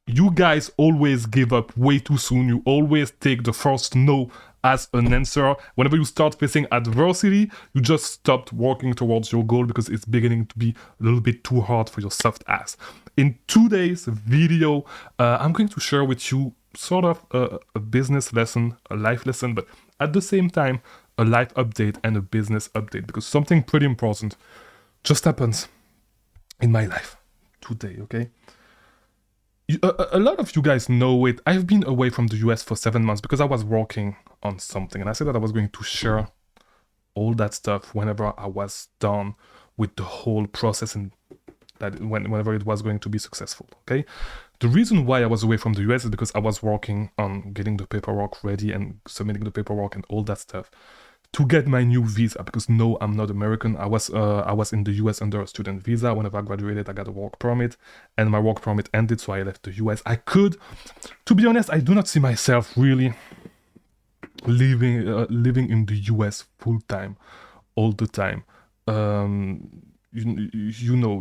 you guys always give up way too soon. You always take the first no as an answer. Whenever you start facing adversity, you just stopped working towards your goal because it's beginning to be a little bit too hard for your soft ass. In today's video, I'm going to share with you sort of a business lesson, a life lesson, but at the same time, a life update and a business update, because something pretty important just happens in my life today, okay? A lot of you guys know it. I've been away from the US for 7 months because I was working on something, and I said that I was going to share all that stuff whenever I was done with the whole process and that whenever it was going to be successful, okay? The reason why I was away from the US is because I was working on getting the paperwork ready and submitting the paperwork and all that stuff to get my new visa, because no, I'm not American. I was in the US under a student visa. Whenever I graduated, I got a work permit, and my work permit ended, so I left the US. To be honest, I do not see myself really living in the US full time, all the time. You know,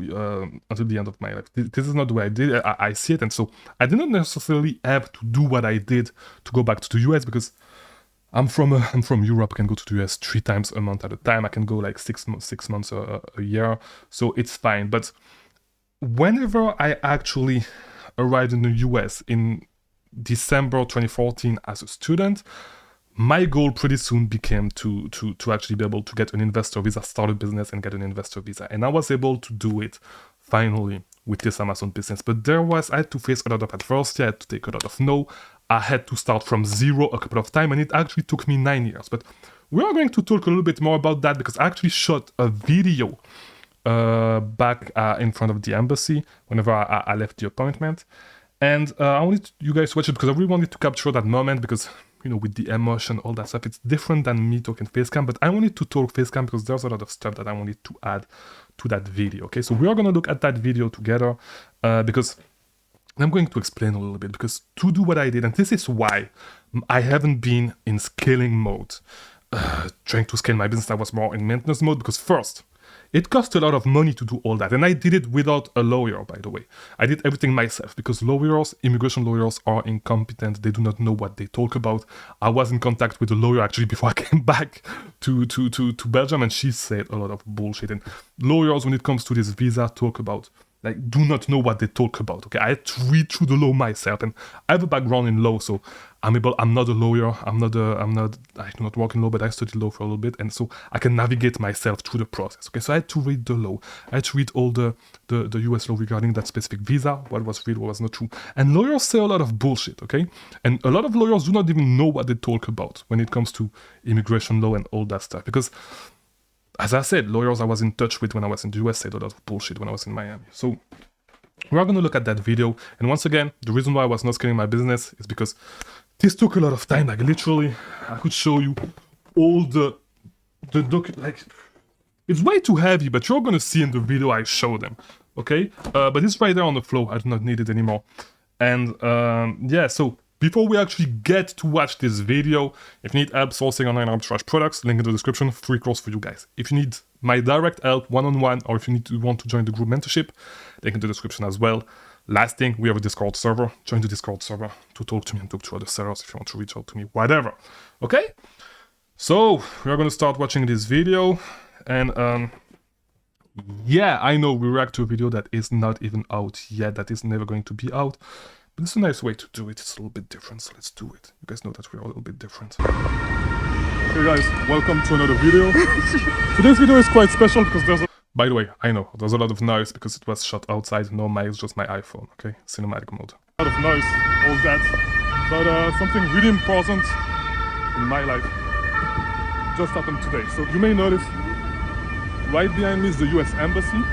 until the end of my life. This is not the way I did it. I see it, and so I did not necessarily have to do what I did to go back to the US, because I'm from Europe. I can go to the US 3 times a month at a time. I can go like 6 months a year, so it's fine. But whenever I actually arrived in the US in December 2014 as a student, my goal pretty soon became to actually be able to get an investor visa, start a business and get an investor visa. And I was able to do it finally with this Amazon business. But I had to face a lot of adversity. I had to take a lot of no. I had to start from zero a couple of times, and it actually took me 9 years. But we are going to talk a little bit more about that, because I actually shot a video back in front of the embassy whenever I left the appointment. And I wanted you guys to watch it because I really wanted to capture that moment, because, you know, with the emotion, all that stuff, it's different than me talking facecam. But I wanted to talk facecam because there's a lot of stuff that I wanted to add to that video, okay? So we are going to look at that video together because I'm going to explain a little bit, because to do what I did, and this is why I haven't been in scaling mode, trying to scale my business. I was more in maintenance mode, because first, it cost a lot of money to do all that. And I did it without a lawyer, by the way. I did everything myself, because lawyers, immigration lawyers, are incompetent. They do not know what they talk about. I was in contact with a lawyer actually before I came back to Belgium, and she said a lot of bullshit. And lawyers, when it comes to this visa, talk about, like, do not know what they talk about, okay? I had to read through the law myself, and I have a background in law, so I'm not a lawyer, I do not work in law, but I studied law for a little bit, and so I can navigate myself through the process, okay? So I had to read the law, I had to read all the US law regarding that specific visa, what was real, what was not true, and lawyers say a lot of bullshit, okay? And a lot of lawyers do not even know what they talk about when it comes to immigration law and all that stuff, because, as I said, lawyers I was in touch with when I was in the US said a lot of bullshit when I was in Miami. So we are going to look at that video. And once again, the reason why I was not scaling my business is because this took a lot of time. Like, literally, I could show you all the like, it's way too heavy, but you're going to see in the video I show them, okay? But it's right there on the floor. I do not need it anymore. And yeah, so before we actually get to watch this video, if you need help sourcing online arbitrage products, link in the description, free course for you guys. If you need my direct help one-on-one, or if you want to join the group mentorship, link in the description as well. Last thing, we have a Discord server. Join the Discord server to talk to me and talk to other sellers if you want to reach out to me, whatever. Okay? So, we are going to start watching this video. And yeah, I know we react to a video that is not even out yet, that is never going to be out. But it's a nice way to do it. It's a little bit different, so let's do it. You guys know that we're a little bit different. Hey guys, welcome to another video. Today's video is quite special because there's a... By the way, I know, there's a lot of noise because it was shot outside. No mic, it's just my iPhone, okay? Cinematic mode. A lot of noise, all that. But something really important in my life just happened today. So you may notice, right behind me is the US Embassy.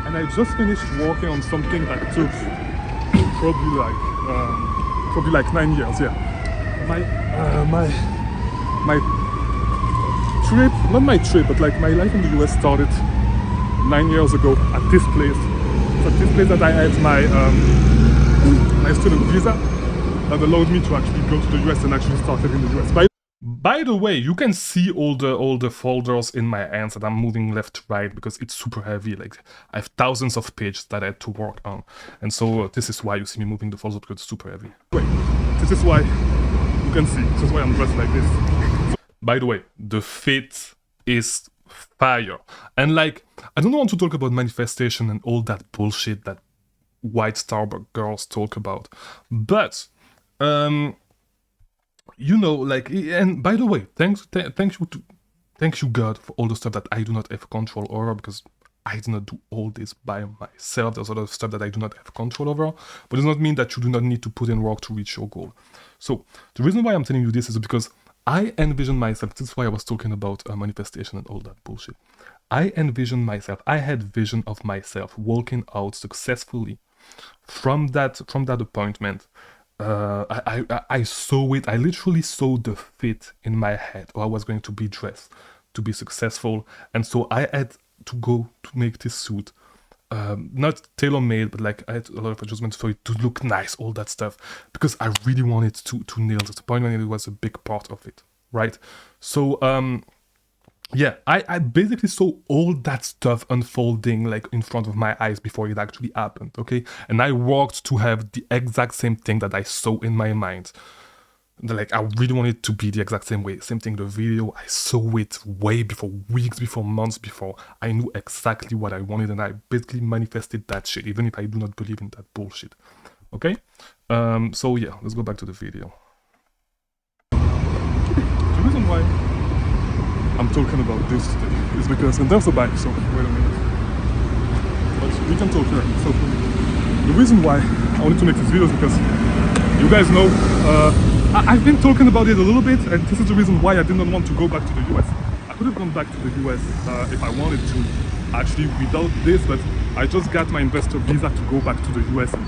And I just finished working on something that took probably like 9 years, yeah. My trip, not my trip, but like my life in the US started 9 years ago at this place. It's at this place that I had my student visa that allowed me to actually go to the US and actually start living in the US. By the way, you can see all the folders in my hands that I'm moving left to right because it's super heavy. Like I have thousands of pages that I had to work on, and so this is why you see me moving the folders because it's super heavy. Wait, this is why you can see. This is why I'm dressed like this. By the way, the fit is fire, and like I don't want to talk about manifestation and all that bullshit that white Starbucks girls talk about, but you know, like, and by the way, thank you God for all the stuff that I do not have control over because I did not do all this by myself. There's a lot of stuff that I do not have control over, but it does not mean that you do not need to put in work to reach your goal. So the reason why I'm telling you this is because I envision myself. This is why I was talking about manifestation and all that bullshit. I envision myself. I had vision of myself walking out successfully from that appointment. I saw it. I literally saw the fit in my head, or I was going to be dressed to be successful, and so I had to go to make this suit. Not tailor-made, but like I had a lot of adjustments for it to look nice, all that stuff, because I really wanted to nail this appointment, and it was a big part of it, right? So yeah, I basically saw all that stuff unfolding like in front of my eyes before it actually happened, okay? And I worked to have the exact same thing that I saw in my mind. Like, I really wanted it to be the exact same way. Same thing, the video, I saw it way before, weeks before, months before. I knew exactly what I wanted and I basically manifested that shit, even if I do not believe in that bullshit, okay? So yeah, let's go back to the video. The reason why I'm talking about this today is because, and there's a bike, so wait a minute. But we can talk here. So the reason why I wanted to make this video is because you guys know I've been talking about it a little bit, and this is the reason why I did not want to go back to the US. I could have gone back to the US if I wanted to, actually without this, but I just got my investor visa to go back to the US and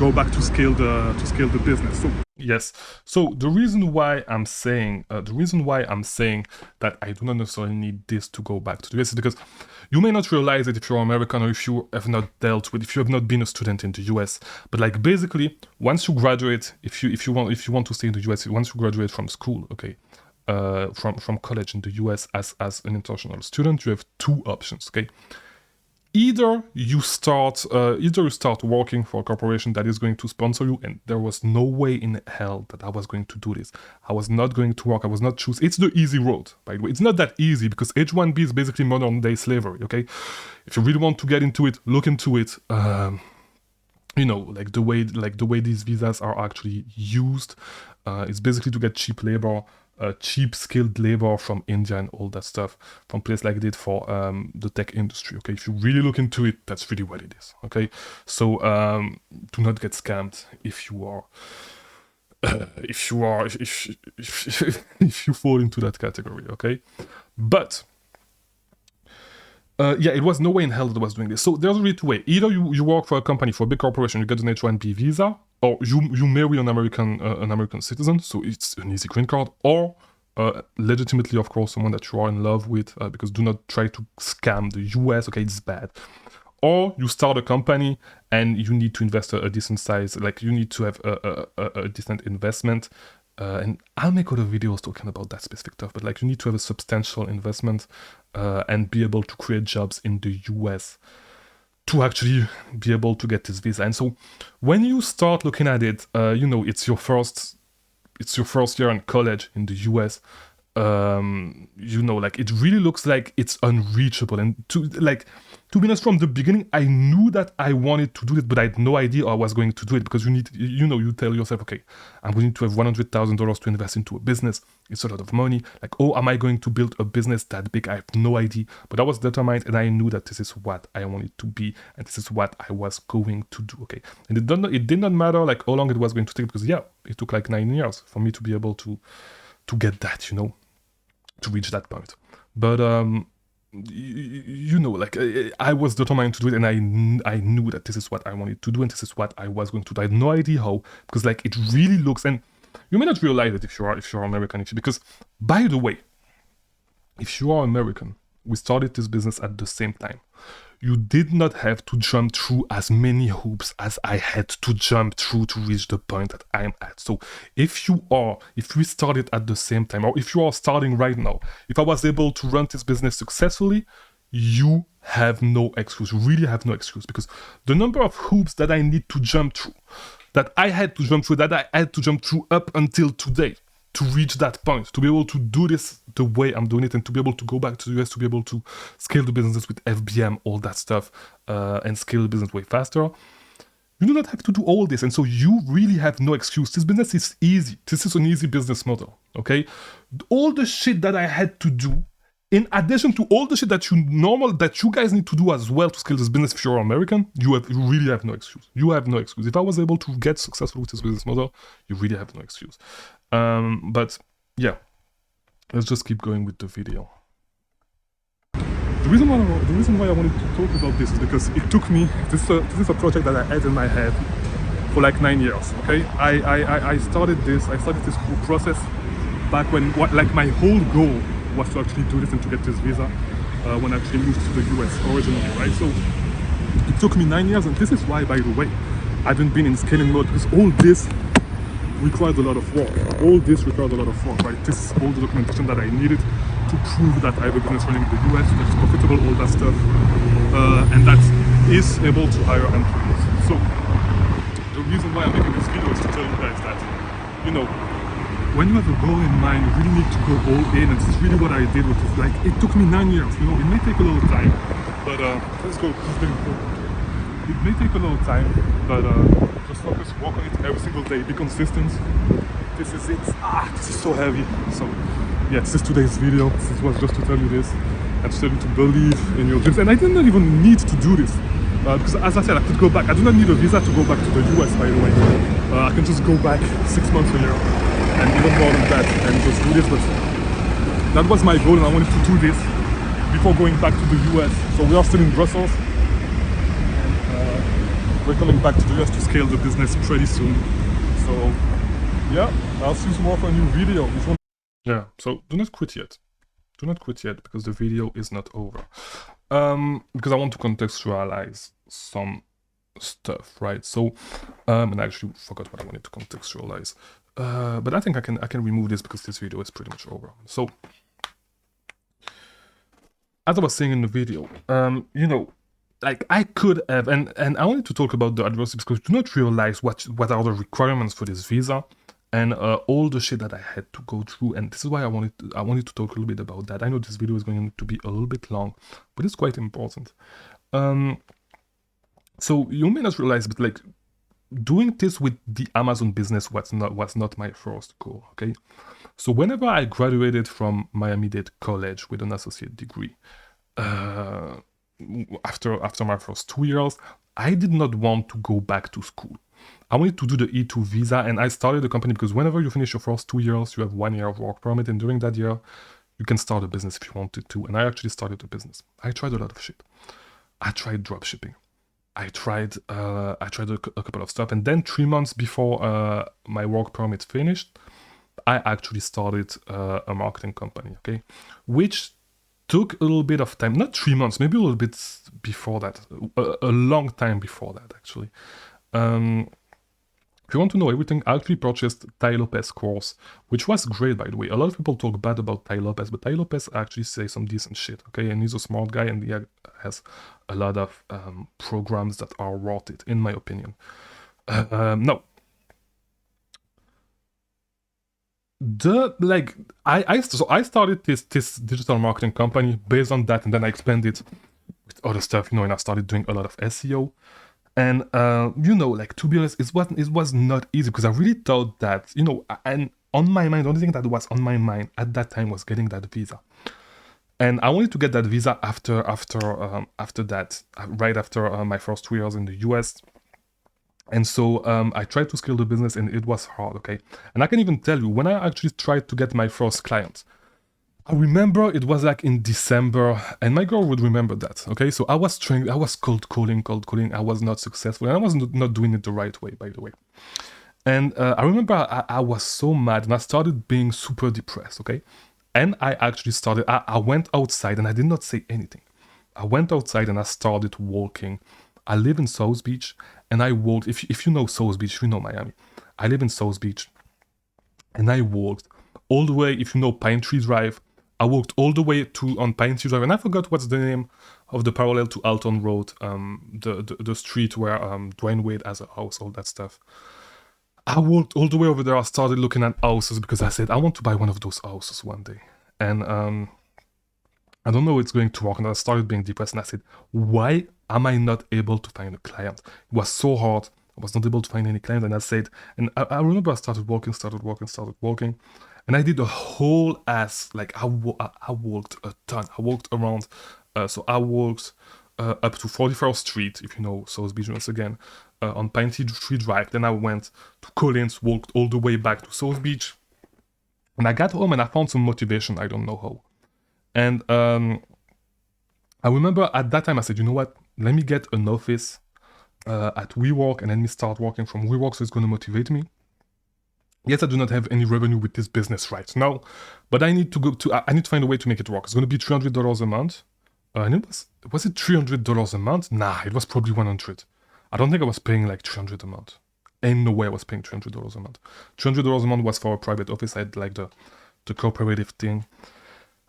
go back to scale the business. So yes, so the reason why I'm saying that I do not necessarily need this to go back to the US is because you may not realize it if you're American or if you have not if you have not been a student in the US. But like basically, once you graduate, if you want to stay in the US, once you graduate from school, okay, from college in the US as an international student, you have two options, okay. Either you start working for a corporation that is going to sponsor you, and there was no way in hell that I was going to do this. I was not going to work. I was not choose. It's the easy road, by the way. It's not that easy because H-1B is basically modern day slavery. Okay, if you really want to get into it, look into it. You know, like the way these visas are actually used, it's basically to get cheap labor. Cheap skilled labor from India and all that stuff from places like that for the tech industry. Okay, if you really look into it, that's really what it is. Okay, so do not get scammed if you are if you fall into that category. Okay, but yeah, it was no way in hell that I was doing this. So there's really two ways. Either you work for a company, for a big corporation, you get an H-1B visa, or you marry an American citizen, so it's an easy green card, or legitimately, of course, someone that you are in love with, because do not try to scam the US, okay, it's bad. Or you start a company and you need to invest a decent size, like you need to have a decent investment. And I'll make other videos talking about that specific stuff, but like you need to have a substantial investment and be able to create jobs in the US to actually be able to get this visa. And so when you start looking at it, you know, it's your first year in college in the US. You know, like it really looks like it's unreachable. And to be honest, from the beginning, I knew that I wanted to do it, but I had no idea how I was going to do it because you tell yourself, okay, I'm going to have $100,000 to invest into a business. It's a lot of money. Like, oh, am I going to build a business that big? I have no idea. But I was determined and I knew that this is what I wanted to be and this is what I was going to do, okay? And it did not matter like how long it was going to take because, yeah, it took like 9 years for me to be able to get that, you know, to reach that point. But you know, like I was determined to do it, and I knew that this is what I wanted to do, and this is what I was going to do. I had no idea how, because like it really looks, and you may not realize it if you're American, because by the way, if you are American, we started this business at the same time. you did not have to jump through as many hoops as I had to jump through to reach the point that I'm at. So if we started at the same time, or if you are starting right now, if I was able to run this business successfully, you have no excuse. You really have no excuse, because the number of hoops that I need to jump through, that I had to jump through up until today to reach that point, to be able to do this the way I'm doing it, and to be able to go back to the US, to be able to scale the business with FBM, all that stuff, and scale the business way faster. You do not have to do all this, and so you really have no excuse. This business is easy. This is an easy business model, okay? All the shit that I had to do, in addition to all the shit that you guys need to do as well to scale this business, if you're American, you really have no excuse. You have no excuse. If I was able to get successful with this business model, you really have no excuse. But yeah, let's just keep going with the video. The reason why I wanted to talk about this is because it took me, this is a project that I had in my head for like 9 years, okay? I started this whole process back when, like, my whole goal was to actually do this and to get this visa when I actually moved to the US originally, right? So it took me 9 years, and this is why, by the way, I haven't been in scaling mode, because all this required a lot of work. All this required a lot of work, right? This is all the documentation that I needed to prove that I have a business running in the US, that is profitable, all that stuff, and that is able to hire employees. So the reason why I'm making this video is to tell you guys that, you know, when you have a goal in mind, you really need to go all in, and this is really what I did, which is like, it took me 9 years, you know, it may take a little time, but let's go, it's very important. It may take a little time, but just focus, work on it every single day, be consistent. This is it. This is so heavy. So yeah, this is today's video. This was just to tell you this, and to tell you to believe in your dreams. And I did not even need to do this, because as I said, I could go back. I do not need a visa to go back to the US, by the way. I can just go back 6 months a year, and even more than that, and just do this. But that was my goal, and I wanted to do this before going back to the US. So we are still in Brussels. We're coming back to the US to scale the business pretty soon. So yeah, I'll see you tomorrow for a new video. Yeah, so do not quit yet. Do not quit yet, because the video is not over. Because I want to contextualize some stuff, right? So, and I actually forgot what I wanted to contextualize. But I think I can remove this, because this video is pretty much over. So, as I was saying in the video, you know, like, I could have, and I wanted to talk about the adversity, because you do not realize what are the requirements for this visa, and all the shit that I had to go through. And this is why I wanted to talk a little bit about that. I know this video is going to be a little bit long, but it's quite important. So you may not realize, but like, doing this with the Amazon business was not my first goal, okay? So whenever I graduated from Miami-Dade College with an associate degree, after my first 2 years, I did not want to go back to school. I wanted to do the E2 visa, and I started the company because whenever you finish your first 2 years, you have 1 year of work permit, and during that year, you can start a business if you wanted to. And I actually started a business. I tried a lot of shit. I tried drop shipping. I tried a couple of stuff, and then 3 months before my work permit finished, I actually started a marketing company, okay, which took a little bit of time, not 3 months, maybe a little bit before that, a long time before that, actually. If you want to know everything, I actually purchased Tai Lopez course, which was great, by the way. A lot of people talk bad about Tai Lopez, but Tai Lopez actually says some decent shit, okay? And he's a smart guy, and he has a lot of programs that are worth it, in my opinion. No. So I started this digital marketing company based on that, and then I expanded with other stuff, you know, and I started doing a lot of SEO. And you know, like, to be honest, it was not easy, because I really thought that, you know, and on my mind, the only thing that was on my mind at that time was getting that visa. And I wanted to get that visa after that, right after my first 2 years in the US. And so I tried to scale the business, and it was hard, okay? And I can even tell you, when I actually tried to get my first client, I remember it was like in December, and my girl would remember that, okay? So I was cold calling, I was not successful, and I was not doing it the right way, by the way. And I remember I was so mad, and I started being super depressed, okay? And I actually started, I went outside, and I did not say anything. I went outside and I started walking. I live in South Beach, and I walked. If you know South Beach, you know Miami. I live in South Beach, and I walked all the way. If you know Pine Tree Drive, I walked all the way to on Pine Tree Drive, and I forgot what's the name of the parallel to Alton Road, the street where Dwayne Wade has a house, all that stuff. I walked all the way over there. I started looking at houses because I said I want to buy one of those houses one day, and I don't know it's going to work. And I started being depressed, and I said, why am I not able to find a client? It was so hard. I was not able to find any client, and I said, and I remember I started walking, and I did a whole ass, like I walked a ton. I walked around, so I walked up to 41st Street, if you know South Beach once again, on Pine Tree Drive. Then I went to Collins, walked all the way back to South Beach, and I got home and I found some motivation. I don't know how. And I remember at that time I said, you know what? Let me get an office at WeWork and let me start working from WeWork, so it's going to motivate me. Yes, I do not have any revenue with this business right now, but I need to find a way to make it work. It's going to be $300 a month. And was it $300 a month? Nah, it was probably 100. I don't think I was paying like $300 a month. Ain't no way I was paying $300 a month. $300 a month was for a private office. I had like the cooperative thing.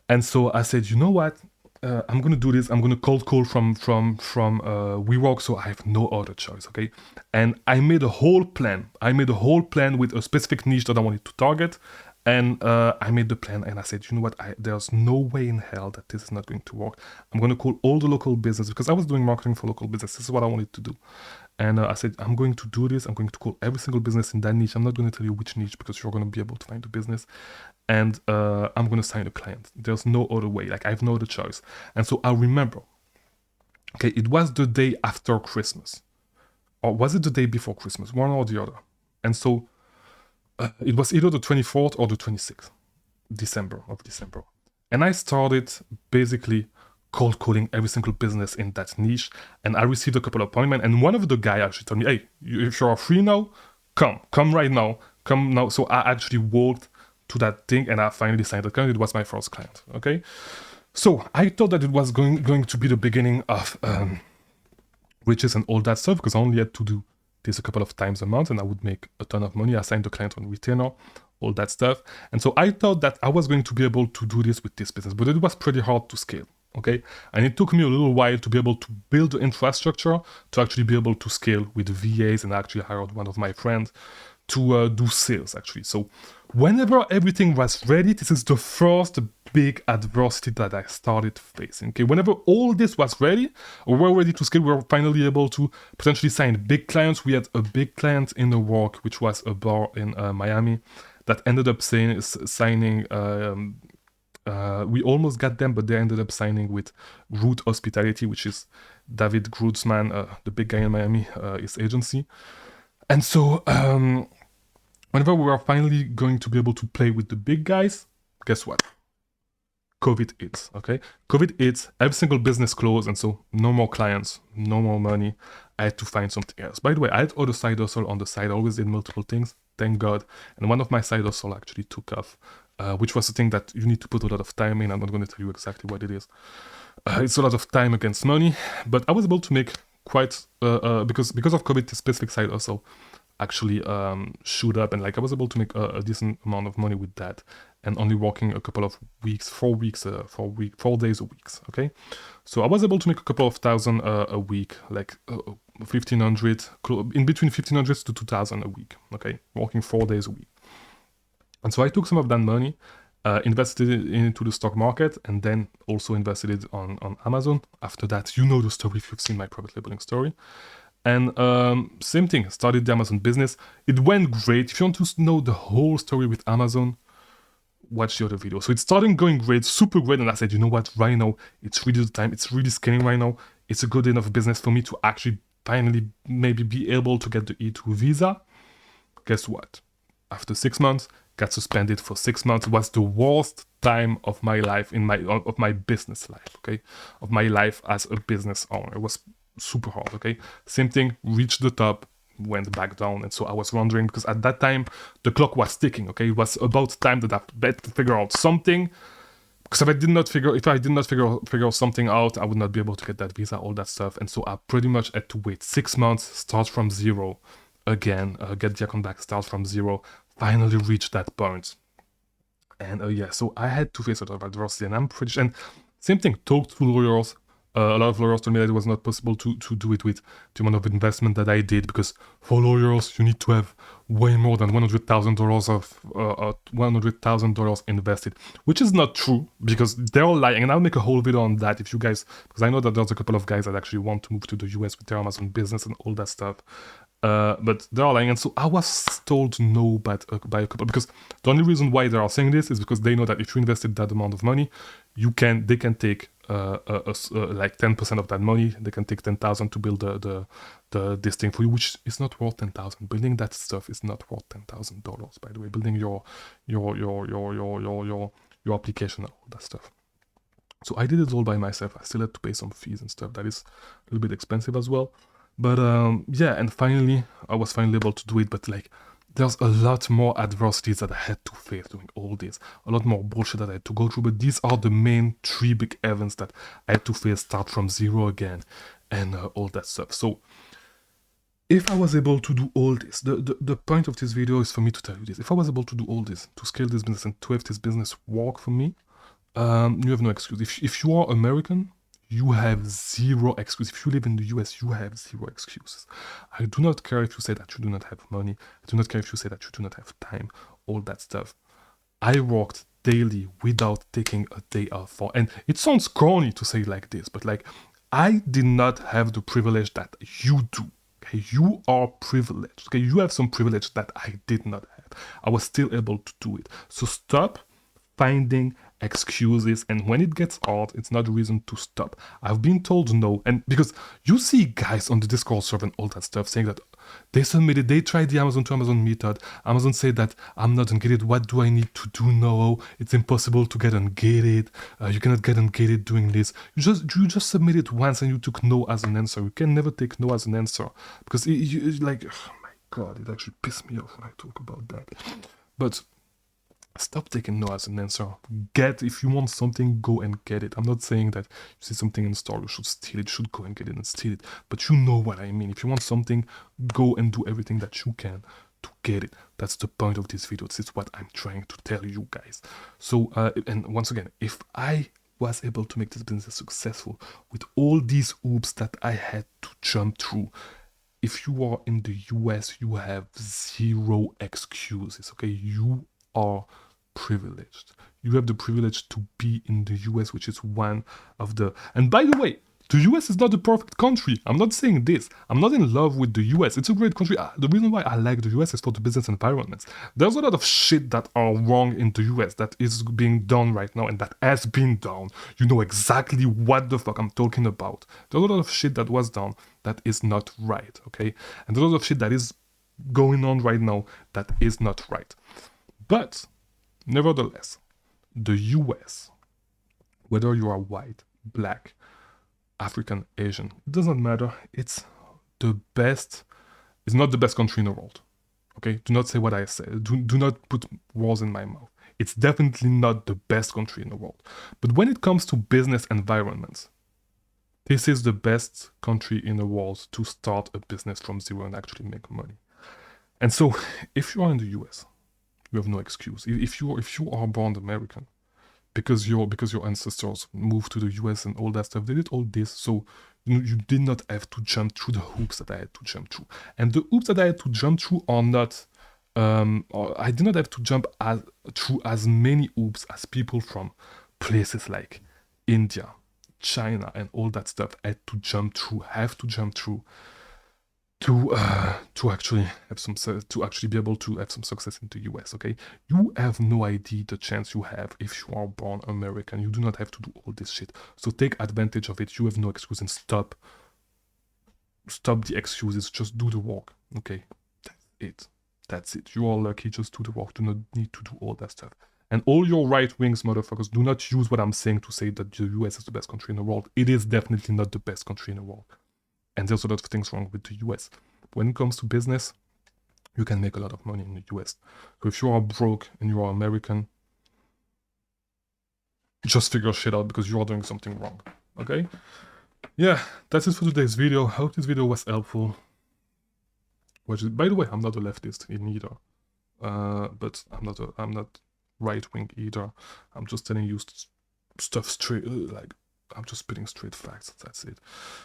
And so I said, you know what? I'm gonna do this. I'm gonna cold call from WeWork, so I have no other choice, okay? And I made a whole plan. With a specific niche that I wanted to target, and I made the plan. And I said, you know what? There's no way in hell that this is not going to work. I'm gonna call all the local business, because I was doing marketing for local business. This is what I wanted to do. And I said, I'm going to do this. I'm going to call every single business in that niche. I'm not going to tell you which niche because you're going to be able to find the business. And I'm going to sign a client. There's no other way. Like, I have no other choice. And so I remember, okay, it was the day after Christmas. Or was it the day before Christmas? One or the other. And so it was either the 24th or the 26th December. And I started basically cold calling every single business in that niche, and I received a couple of appointments, and one of the guys actually told me, hey, if you're free now, come right now, come now. So I actually walked to that thing, and I finally signed the client. It was my first client, okay? So I thought that it was going to be the beginning of riches and all that stuff, because I only had to do this a couple of times a month, and I would make a ton of money. I signed the client on retainer, all that stuff. And so I thought that I was going to be able to do this with this business, but it was pretty hard to scale. Okay, and it took me a little while to be able to build the infrastructure to actually be able to scale with VAs, and I actually hired one of my friends to do sales actually. So whenever everything was ready, this is the first big adversity that I started facing. Okay, whenever all this was ready, we were ready to scale, we were finally able to potentially sign big clients. We had a big client in the work, which was a bar in Miami, that ended up signing. We almost got them, but they ended up signing with Root Hospitality, which is David Grutzman, the big guy in Miami, his agency. And so whenever we were finally going to be able to play with the big guys, guess what? COVID hits, okay? COVID hits, every single business closed, and so no more clients, no more money. I had to find something else. By the way, I had other side hustle on the side. I always did multiple things, thank God. And one of my side hustle actually took off. Which was the thing that you need to put a lot of time in. I'm not going to tell you exactly what it is. It's a lot of time against money, but I was able to make quite because of COVID, the specific side hustle actually shoot up, and like I was able to make a decent amount of money with that, and only working a couple of weeks, 4 days a week. Okay, so I was able to make a couple of thousand a week, like 1,500, in between 1,500 to 2,000 a week. Okay, working 4 days a week. And so I took some of that money, invested it into the stock market, and then also invested it on Amazon. After that, you know the story if you've seen my private labeling story. And same thing, started the Amazon business. It went great. If you want to know the whole story with Amazon, watch the other video. So it started going great, super great. And I said, you know what, right now, it's really the time. It's really scaling right now. It's a good enough business for me to actually finally maybe be able to get the E2 visa. Guess what? After 6 months, got suspended for 6 months. It was the worst time of my life, of my business life, okay? Of my life as a business owner. It was super hard, okay? Same thing, reached the top, went back down. And so I was wondering, because at that time, the clock was ticking, okay? It was about time that I had to figure out something, Because if I did not figure something out, I would not be able to get that visa, all that stuff. And so I pretty much had to wait 6 months, start from zero again, get the account back, start from zero, finally reach that point. And yeah, so I had to face a lot of adversity, and I'm pretty sure. And same thing, talked to lawyers. A lot of lawyers told me that it was not possible to do it with the amount of investment that I did, because for lawyers you need to have way more than $100,000 of $100,000 invested, which is not true, because they're all lying. And I'll make a whole video on that if you guys, because I know that there's a couple of guys that actually want to move to the US with their Amazon business and all that stuff. But they're all lying, and so I was told no by a couple, because the only reason why they are saying this is because they know that if you invested that amount of money, they can take like 10% of that money. They can take 10,000 to build this thing for you, which is not worth 10,000. Building that stuff is not worth $10,000. By the way, building your application and all that stuff. So I did it all by myself. I still had to pay some fees and stuff. That is a little bit expensive as well. But yeah, and finally, I was finally able to do it. But like, there's a lot more adversities that I had to face doing all this. A lot more bullshit that I had to go through. But these are the main 3 big events that I had to face, start from zero again, and all that stuff. So if I was able to do all this, the point of this video is for me to tell you this. If I was able to do all this, to scale this business and to have this business work for me, you have no excuse. If you are American, you have zero excuse. If you live in the US, you have zero excuses. I do not care if you say that you do not have money. I do not care if you say that you do not have time, all that stuff. I worked daily without taking a day off and it sounds corny to say like this, but like, I did not have the privilege that you do. Okay, you are privileged. Okay, you have some privilege that I did not have. I was still able to do it. So stop finding excuses, and when it gets hard, it's not a reason to stop. I've been told no, and because you see guys on the Discord server and all that stuff saying that they submitted, they tried the Amazon to Amazon method. Amazon said that I'm not ungated. What do I need to do now? It's impossible to get ungated. You cannot get ungated doing this. You just submit it once and you took no as an answer. You can never take no as an answer, because like, oh my god, it actually pissed me off when I talk about that. But stop taking no as an answer. If you want something, go and get it. I'm not saying that you see something in the store, you should steal it, you should go and get it and steal it. But you know what I mean. If you want something, go and do everything that you can to get it. That's the point of this video. This is what I'm trying to tell you guys. So, and once again, if I was able to make this business successful with all these hoops that I had to jump through, if you are in the US, you have zero excuses, okay? You are privileged. You have the privilege to be in the US, which is one of the... And by the way, the US is not the perfect country. I'm not saying this. I'm not in love with the US. It's a great country. The reason why I like the US is for the business environments. There's a lot of shit that are wrong in the US that is being done right now and that has been done. You know exactly what the fuck I'm talking about. There's a lot of shit that was done that is not right, okay? And there's a lot of shit that is going on right now that is not right. But, nevertheless, the US, whether you are white, black, African, Asian, it doesn't matter. It's the best, it's not the best country in the world. Okay? Do not say what I say. Do not put words in my mouth. It's definitely not the best country in the world. But when it comes to business environments, this is the best country in the world to start a business from zero and actually make money. And so, if you are in the US, you have no excuse. If you are born American, because your ancestors moved to the US and all that stuff, they did all this, so you did not have to jump through the hoops that I had to jump through. And the hoops that I had to jump through are not, I did not have to jump through as many hoops as people from places like India, China, and all that stuff have to jump through to actually be able to have some success in the US, okay? You have no idea the chance you have if you are born American. You do not have to do all this shit. So take advantage of it. You have no excuse, and stop the excuses. Just do the work, okay? That's it. You are lucky. Just do the work. Do not need to do all that stuff. And all your right-wings motherfuckers, do not use what I'm saying to say that the US is the best country in the world. It is definitely not the best country in the world. And there's a lot of things wrong with the US. When it comes to business, you can make a lot of money in the US. So if you are broke and you are American, just figure shit out because you're doing something wrong. Okay? Yeah, that's it for today's video. I hope this video was helpful. By the way, I'm not a leftist in either. But I'm not right wing either. I'm just telling you stuff straight, like I'm just spitting straight facts. That's it.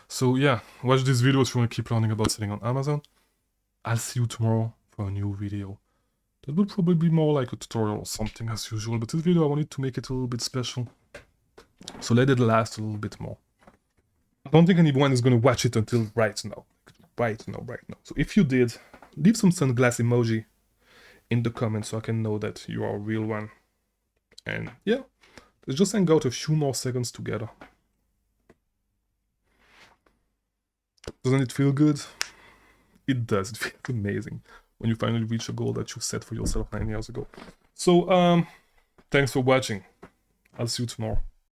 So yeah, watch this video if you want to keep learning about selling on Amazon. I'll see you tomorrow for a new video. That will probably be more like a tutorial or something as usual, but this video I wanted to make it a little bit special. So let it last a little bit more. I don't think anyone is going to watch it until right now. Right now. So if you did, leave some sunglass emoji in the comments so I can know that you are a real one. And yeah, let's just hang out a few more seconds together. Doesn't it feel good? It does. It feels amazing when you finally reach a goal that you set for yourself 9 years ago. So thanks for watching. I'll see you tomorrow.